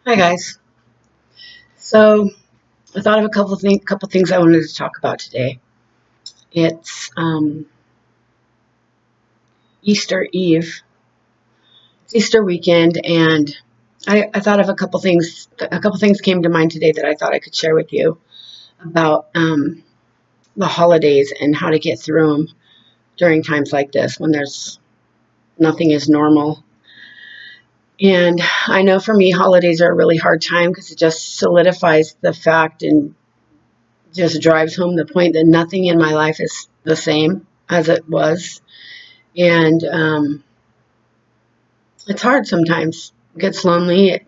Hi guys. So I thought of a couple things I wanted to talk about today. It's Easter Eve, it's Easter weekend, and I thought of a couple things. A couple things came to mind today that I thought I could share with you about the holidays and how to get through them during times like this when there's nothing is normal. And I know for me, holidays are a really hard time because it just solidifies the fact and just drives home the point that nothing in my life is the same as it was. And it's hard sometimes. It gets lonely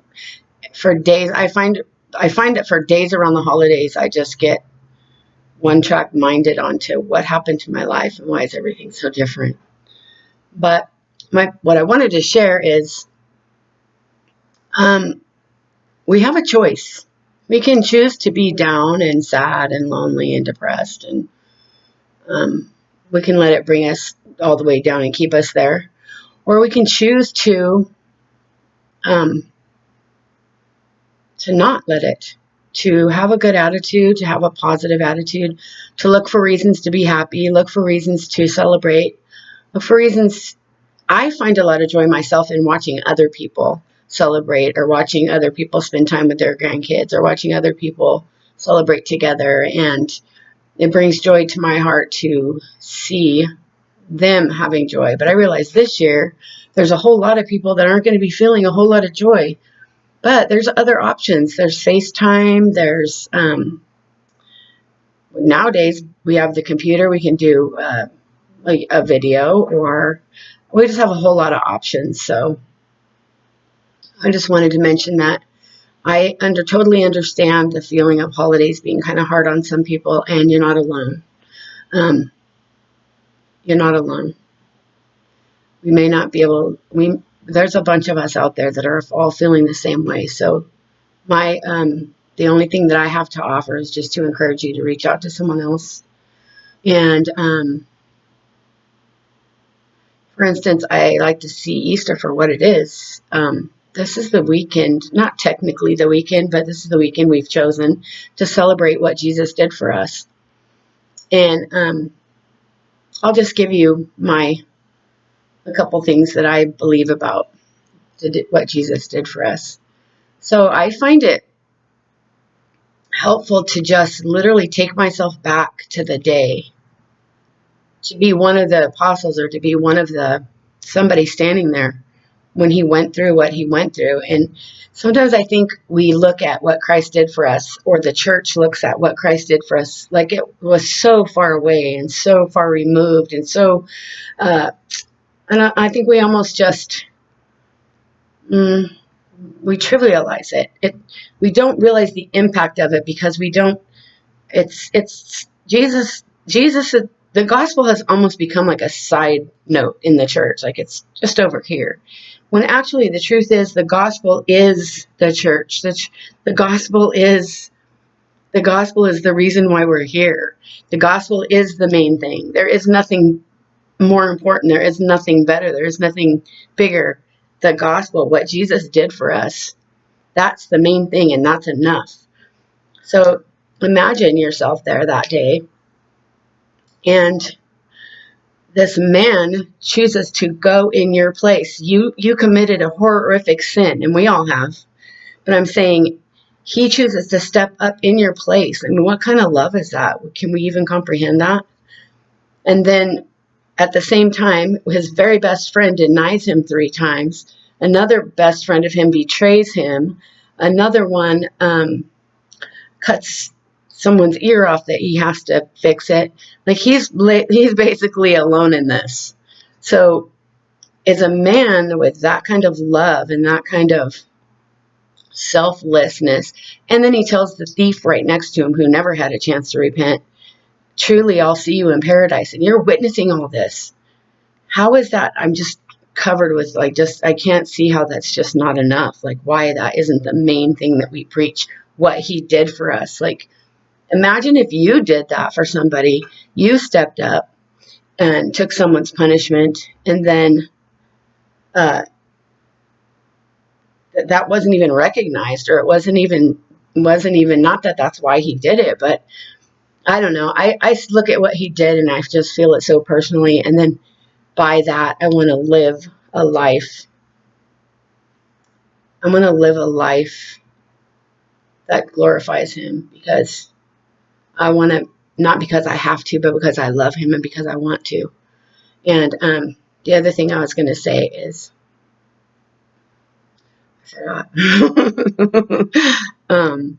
for days. I find that for days around the holidays, I just get one track minded onto what happened to my life and why is everything so different. But what I wanted to share is um, we have a choice. We can choose to be down and sad and lonely and depressed, and um, we can let it bring us all the way down and keep us there, or we can choose um, to not let it, to have a good attitude, to have a positive attitude, to look for reasons to be happy, look for reasons to celebrate, look for reasons. I find a lot of joy myself in watching other people celebrate, or watching other people spend time with their grandkids, or watching other people celebrate together. And it brings joy to my heart to see them having joy. But I realize this year there's a whole lot of people that aren't going to be feeling a whole lot of joy. But there's other options. There's FaceTime. There's nowadays we have the computer. We can do like a video, or we just have a whole lot of options. So I just wanted to mention that I totally understand the feeling of holidays being kind of hard on some people, and you're not alone. Um, you're not alone. We may not be able. There's a bunch of us out there that are all feeling the same way. So my the only thing that I have to offer is just to encourage you to reach out to someone else. And for instance, I like to see Easter for what it is. This is the weekend, not technically the weekend, but this is the weekend we've chosen to celebrate what Jesus did for us. And I'll just give you a couple things that I believe about what Jesus did for us. So I find it helpful to just literally take myself back to the day, to be one of the apostles, or to be one of the somebody standing there when he went through what he went through. And sometimes I think we look at what Christ did for us, or the church looks at what Christ did for us, like it was so far away and so far removed, and so and I think we almost just we trivialize it. We don't realize the impact of it because we don't. It's Jesus. The gospel has almost become like a side note in the church, like it's just over here. When actually the truth is the gospel is the church. The gospel is the reason why we're here. The gospel is the main thing. There is nothing more important. There is nothing better. There is nothing bigger. The gospel, what Jesus did for us, that's the main thing, and that's enough. So imagine yourself there that day, and this man chooses to go in your place. You committed a horrific sin, and we all have. But I'm saying he chooses to step up in your place. I mean, what kind of love is that? Can we even comprehend that? And then at the same time, his very best friend denies him 3 times. Another best friend of him betrays him. Another one cuts someone's ear off that he has to fix it. Like he's basically alone in this. So as a man with that kind of love and that kind of selflessness, and then he tells the thief right next to him who never had a chance to repent, truly I'll see you in paradise, and you're witnessing all this. How is that? I'm just covered with I can't see how that's just not enough. Like why that isn't the main thing that we preach, what he did for us. Like imagine if you did that for somebody. You stepped up and took someone's punishment, and then that wasn't even recognized, or it wasn't even not that that's why he did it, but I don't know. I look at what he did and I just feel it so personally, and then by that I want to live a life. I'm going to live a life that glorifies him, because I want to, not because I have to, but because I love him and because I want to. And the other thing I was going to say is, I forgot. I'm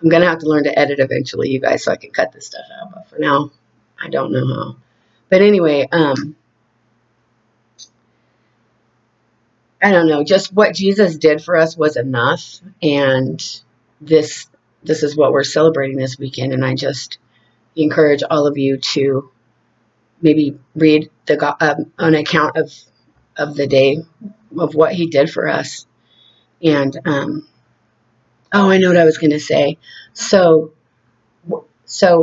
going to have to learn to edit eventually, you guys, so I can cut this stuff out. But for now, I don't know how. But anyway, I don't know. Just what Jesus did for us was enough. And this is what we're celebrating this weekend. And I just encourage all of you to maybe read an account of the day of what he did for us. And oh, I know what I was going to say. So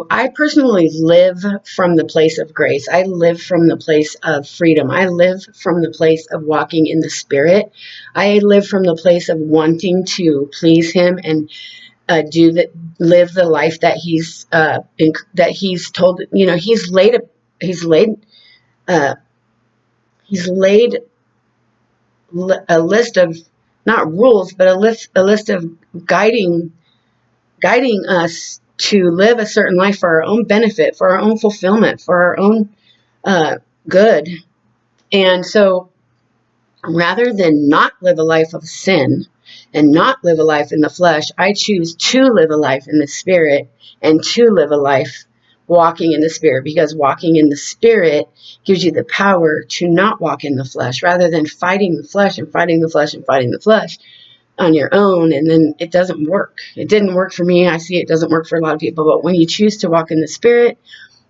I personally live from the place of grace. I live from the place of freedom. I live from the place of walking in the Spirit. I live from the place of wanting to please Him and live the life that He's told. You know, He's laid a list of, not rules, but a list of guiding us to live a certain life for our own benefit, for our own fulfillment, for our own good. And so rather than not live a life of sin and not live a life in the flesh, I choose to live a life in the Spirit and to live a life walking in the Spirit, because walking in the Spirit gives you the power to not walk in the flesh, rather than fighting the flesh and fighting the flesh and fighting the flesh on your own, and then it doesn't work. It didn't work for me. I see it doesn't work for a lot of people. But when you choose to walk in the Spirit,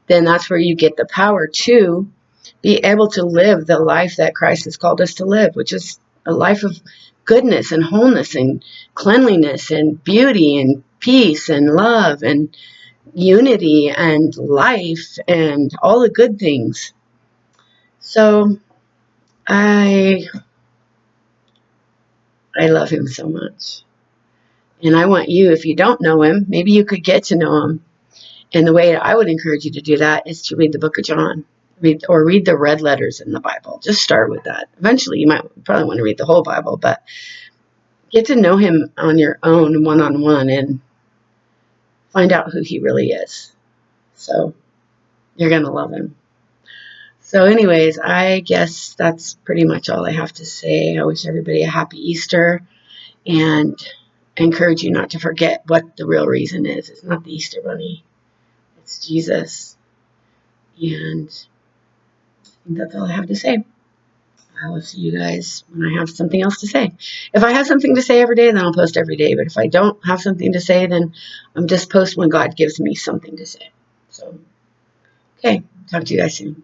then that's where you get the power to be able to live the life that Christ has called us to live, which is a life of goodness and wholeness and cleanliness and beauty and peace and love and unity and life and all the good things. So I love him so much. And I want you, if you don't know him, maybe you could get to know him. And the way I would encourage you to do that is to read the book of John, read the red letters in the Bible. Just start with that. Eventually, you might probably want to read the whole Bible, but get to know him on your own, one-on-one, and find out who he really is. So you're going to love him. So anyways, I guess that's pretty much all I have to say. I wish everybody a happy Easter, and encourage you not to forget what the real reason is. It's not the Easter Bunny. It's Jesus. And I think that's all I have to say. I will see you guys when I have something else to say. If I have something to say every day, then I'll post every day. But if I don't have something to say, then I'm just post when God gives me something to say. So, okay. Talk to you guys soon.